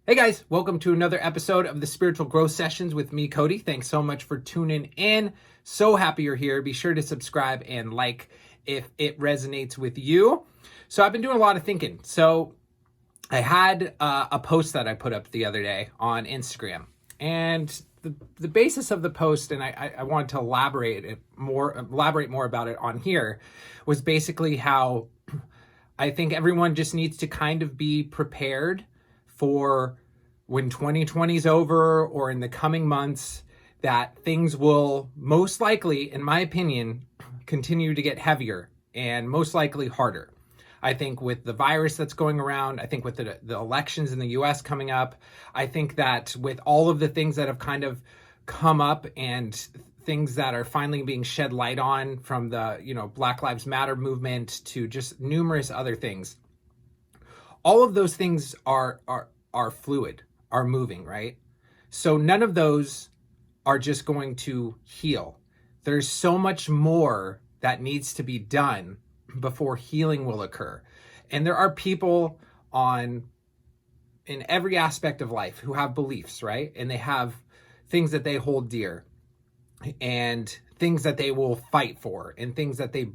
Hey guys, welcome to another episode of the Spiritual Growth Sessions with me, Cody. Thanks so much for tuning in. So happy you're here. Be sure to subscribe and like if it resonates with you. So I've been doing a lot of thinking. So I had a post that I put up the other day on Instagram, and the basis of the post, and I wanted to elaborate more about it on here, was basically how I think everyone just needs to kind of be prepared for when 2020 is over or in the coming months, that things will most likely, in my opinion, continue to get heavier and most likely harder. I think with the virus that's going around, I think with the elections in the US coming up, I think that with all of the things that have kind of come up and things that are finally being shed light on, from the Black Lives Matter movement to just numerous other things, all of those things are fluid, are moving, right? So none of those are just going to heal. There's so much more that needs to be done before healing will occur. And there are people in every aspect of life who have beliefs, right? And they have things that they hold dear and things that they will fight for and things that they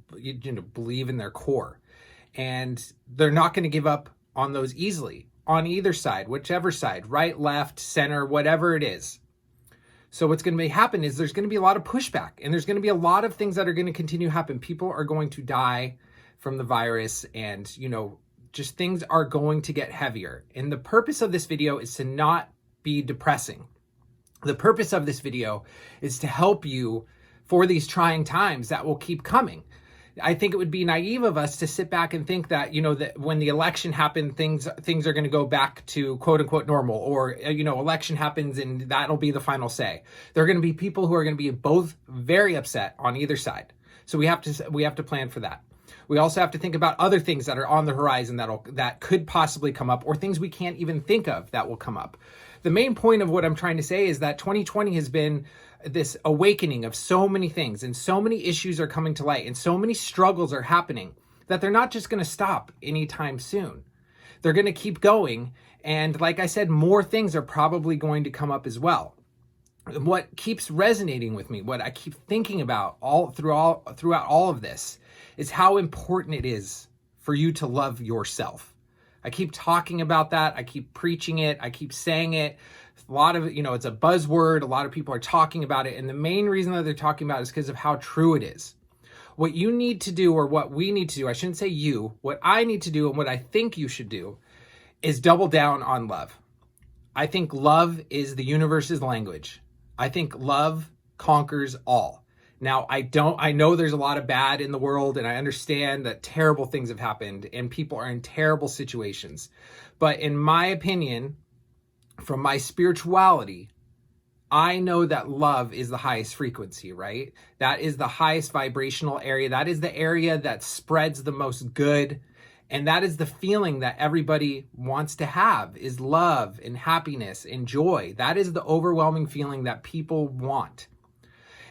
believe in their core. And they're not going to give up on those easily, on either side, whichever side, right, left, center, whatever it is. So what's going to happen is there's going to be a lot of pushback, and there's going to be a lot of things that are going to continue to happen. People are going to die from the virus, and just things are going to get heavier. And the purpose of this video is to not be depressing. The purpose of this video is to help you for these trying times that will keep coming. I think it would be naive of us to sit back and think that, that when the election happened, things are going to go back to quote unquote normal, or, election happens and that'll be the final say. There are going to be people who are going to be both very upset on either side. So we have to plan for that. We also have to think about other things that are on the horizon that could possibly come up, or things we can't even think of that will come up. The main point of what I'm trying to say is that 2020 has been this awakening of so many things, and so many issues are coming to light, and so many struggles are happening that they're not just going to stop anytime soon. They're going to keep going. And like I said, more things are probably going to come up as well. What keeps resonating with me, what I keep thinking about throughout all of this, is how important it is for you to love yourself. I keep talking about that. I keep preaching it. I keep saying it. A lot of it's a buzzword. A lot of people are talking about it. And the main reason that they're talking about it is because of how true it is. What you need to do, or what we need to do, I shouldn't say you, what I need to do and what I think you should do, is double down on love. I think love is the universe's language. I think love conquers all. Now, I know there's a lot of bad in the world, and I understand that terrible things have happened and people are in terrible situations. But in my opinion, from my spirituality, I know that love is the highest frequency, right? That is the highest vibrational area. That is the area that spreads the most good. And that is the feeling that everybody wants to have, is love and happiness and joy. That is the overwhelming feeling that people want.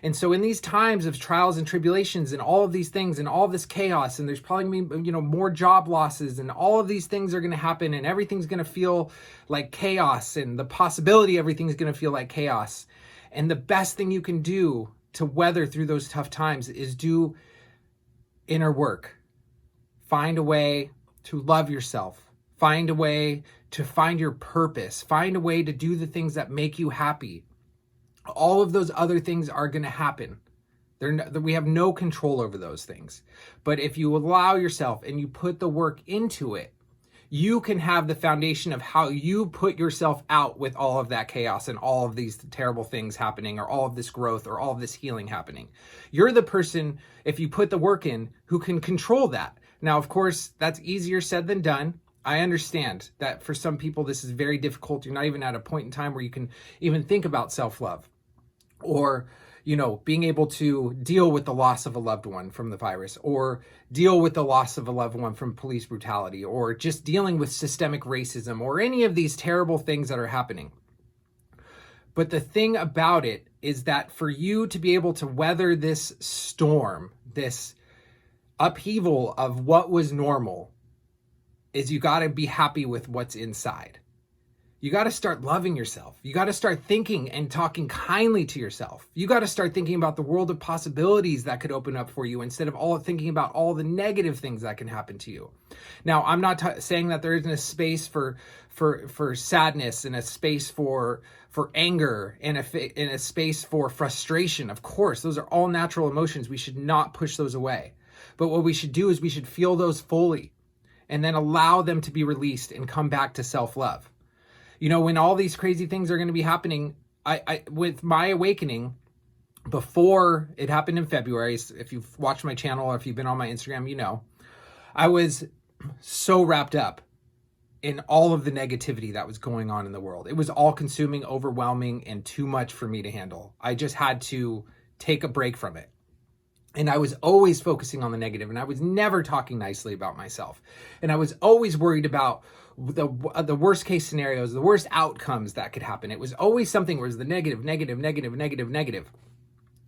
And so in these times of trials and tribulations and all of these things and all this chaos, and there's probably going to be, more job losses, and all of these things are going to happen, and everything's going to feel like chaos, and the possibility everything's going to feel like chaos. And the best thing you can do to weather through those tough times is do inner work. Find a way to love yourself. Find a way to find your purpose. Find a way to do the things that make you happy. All of those other things are going to happen. We have no control over those things. But if you allow yourself and you put the work into it, you can have the foundation of how you put yourself out with all of that chaos and all of these terrible things happening, or all of this growth, or all of this healing happening. You're the person, if you put the work in, who can control that. Now, of course, that's easier said than done. I understand that for some people, this is very difficult. You're not even at a point in time where you can even think about self-love, or, being able to deal with the loss of a loved one from the virus, or deal with the loss of a loved one from police brutality, or just dealing with systemic racism, or any of these terrible things that are happening. But the thing about it is that for you to be able to weather this storm, this upheaval of what was normal, is you got to be happy with what's inside. You got to start loving yourself. You got to start thinking and talking kindly to yourself. You got to start thinking about the world of possibilities that could open up for you instead of all thinking about all the negative things that can happen to you. Now, I'm not saying that there isn't a space for sadness and a space for anger and a space for frustration. Of course, those are all natural emotions. We should not push those away. But what we should do is we should feel those fully and then allow them to be released and come back to self-love. You know, when all these crazy things are going to be happening, I with my awakening, before it happened in February, if you've watched my channel or if you've been on my Instagram, you know, I was so wrapped up in all of the negativity that was going on in the world. It was all consuming, overwhelming, and too much for me to handle. I just had to take a break from it. And I was always focusing on the negative, and I was never talking nicely about myself. And I was always worried about the worst case scenarios, the worst outcomes that could happen. It was always something where it was the negative.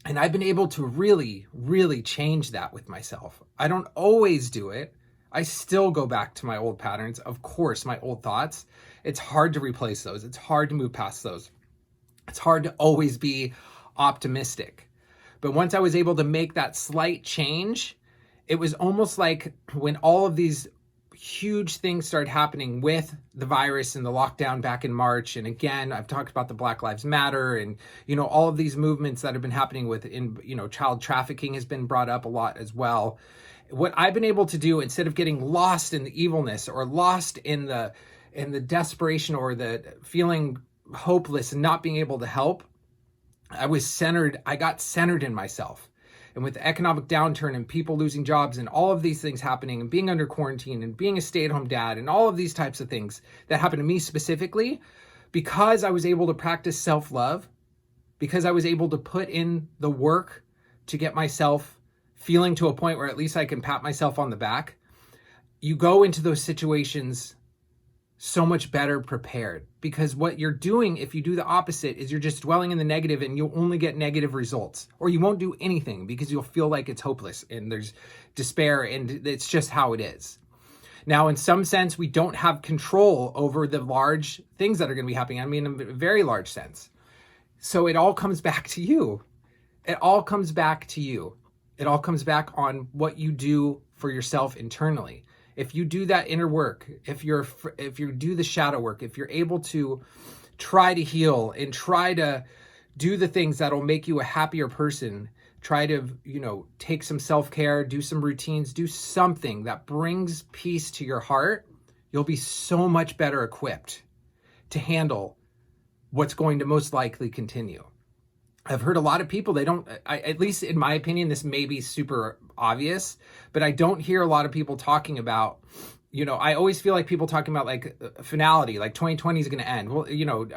And I've been able to really, really change that with myself. I don't always do it. I still go back to my old patterns. Of course, my old thoughts. It's hard to replace those. It's hard to move past those. It's hard to always be optimistic. But once I was able to make that slight change, it was almost like when all of these huge things started happening with the virus and the lockdown back in March. And again, I've talked about the Black Lives Matter and, you know, all of these movements that have been happening child trafficking has been brought up a lot as well. What I've been able to do, instead of getting lost in the evilness or lost in the desperation or the feeling hopeless and not being able to help, I got centered in myself. And with the economic downturn and people losing jobs and all of these things happening and being under quarantine and being a stay-at-home dad and all of these types of things that happened to me specifically, because I was able to practice self-love, because I was able to put in the work to get myself feeling to a point where at least I can pat myself on the back, you go into those situations so much better prepared. Because what you're doing, if you do the opposite, is you're just dwelling in the negative and you'll only get negative results, or you won't do anything because you'll feel like it's hopeless and there's despair and it's just how it is. Now, in some sense, we don't have control over the large things that are going to be happening. I mean, in a very large sense. So it all comes back to you. It all comes back to you. It all comes back on what you do for yourself internally. If you do that inner work, if you do the shadow work, if you're able to try to heal and try to do the things that'll make you a happier person, try to, take some self-care, do some routines, do something that brings peace to your heart, you'll be so much better equipped to handle what's going to most likely continue. I've heard a lot of people, at least in my opinion, this may be super obvious, but I don't hear a lot of people talking about, I always feel like people talking about like finality, like 2020 is going to end, well,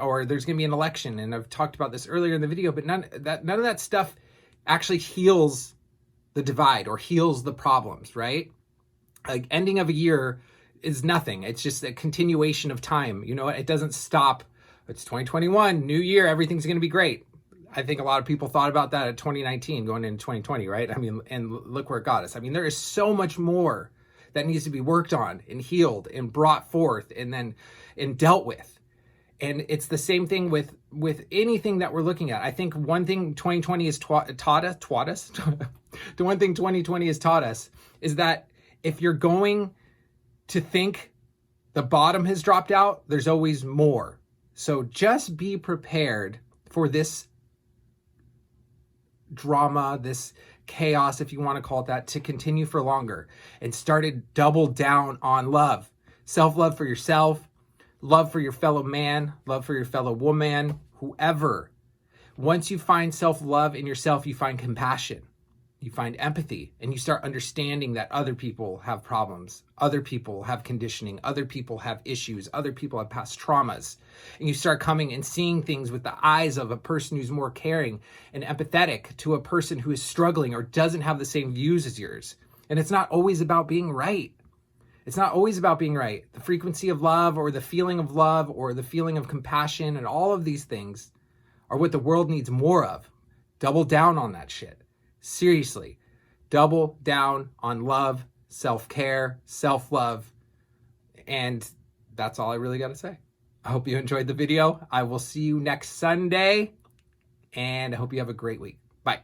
or there's going to be an election. And I've talked about this earlier in the video, but none of that stuff actually heals the divide or heals the problems, right? Like ending of a year is nothing. It's just a continuation of time. It doesn't stop. It's 2021, new year, everything's going to be great. I think a lot of people thought about that at 2019 going into 2020, right? I mean, and look where it got us. I mean, there is so much more that needs to be worked on and healed and brought forth and dealt with. And it's the same thing with anything that we're looking at. I think one thing 2020 has taught us, the one thing 2020 has taught us is that if you're going to think the bottom has dropped out, there's always more. So just be prepared for this drama, this chaos, if you want to call it that, to continue for longer, and started double down on love. Self-love for yourself, love for your fellow man, love for your fellow woman, whoever. Once you find self-love in yourself, you find compassion, you find empathy, and you start understanding that other people have problems, other people have conditioning, other people have issues, other people have past traumas. And you start coming and seeing things with the eyes of a person who's more caring and empathetic to a person who is struggling or doesn't have the same views as yours. And it's not always about being right. It's not always about being right. The frequency of love or the feeling of love or the feeling of compassion and all of these things are what the world needs more of. Double down on that shit. Seriously, double down on love, self-care, self-love, and that's all I really got to say. I hope you enjoyed the video. I will see you next Sunday, and I hope you have a great week. Bye.